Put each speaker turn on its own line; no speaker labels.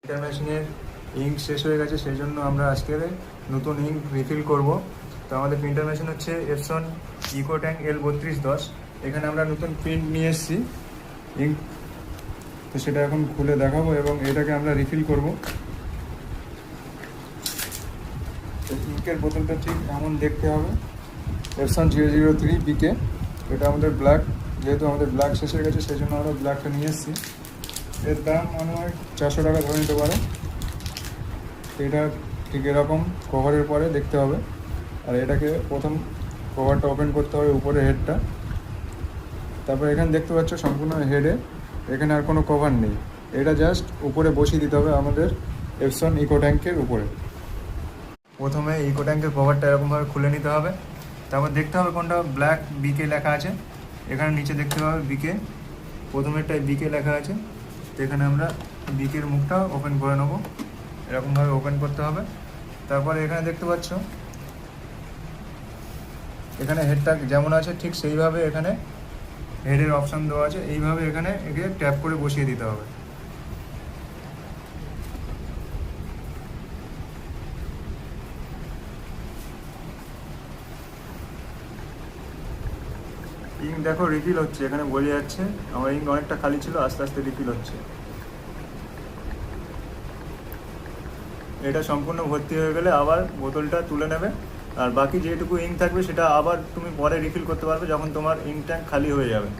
Printer মেশিনের ink শেষ হয়ে গেছে, সেই জন্য আমরা আজকে নতুন ইঙ্ক রিফিল করব। তো আমাদের প্রিন্টার মেশিন হচ্ছে এপসন ইকোট্যাঙ্ক L3210। এখানে আমরা নতুন প্রিন্ট নিয়ে এসেছি ইঙ্ক, তো সেটা এখন খুলে দেখাবো এবং এটাকে আমরা রিফিল করব। ইঙ্কের বোতলটা ঠিক এমন দেখতে হবে, এপসন 003 বিকে। এটা আমাদের ব্ল্যাক, যেহেতু আমাদের ব্ল্যাক শেষ হয়ে গেছে সেই জন্য আমরা ব্ল্যাকটা নিয়ে এসেছি। এর দাম মনে হয় 400 টাকা ধরে নিতে পারো। এটা ঠিক এরকম কভারের পরে দেখতে হবে, আর এটাকে প্রথম কভারটা ওপেন করতে হবে, উপরে হেডটা। তারপর এখানে দেখতে পাচ্ছ সম্পূর্ণ হেডে এখানে আর কোনো কভার নেই, এটা জাস্ট উপরে বসিয়ে দিতে হবে আমাদের এপসন ইকোট্যাঙ্কের উপরে। প্রথমে ইকোট্যাঙ্কের কভারটা এরকমভাবে খুলে নিতে হবে, তারপর দেখতে হবে কোনটা ব্ল্যাক বিকে লেখা আছে। এখানে নিচে দেখতে হবে বিকে, প্রথমেরটায় বিকে লেখা আছে, তো এখানে আমরা বিকের মুখটা ওপেন করে নেবো, এরকমভাবে ওপেন করতে হবে। তারপরে এখানে দেখতে পাচ্ছ এখানে হেডটা যেমন আছে ঠিক সেইভাবে এখানে হেডের অপশান দেওয়া আছে, এইভাবে এখানে একে ট্যাপ করে বসিয়ে দিতে হবে। ইঙ্ক দেখো রিফিল হচ্ছে, এখানে বোঝা যাচ্ছে আমার ইঙ্ক অনেকটা খালি ছিল, আস্তে আস্তে রিফিল হচ্ছে। এটা সম্পূর্ণ ভর্তি হয়ে গেলে আবার বোতলটা তুলে নেবে, আর বাকি যেটুকু ইঙ্ক থাকবে সেটা আবার তুমি পরে রিফিল করতে পারবে যখন তোমার ইঙ্ক ট্যাঙ্ক খালি হয়ে যাবে।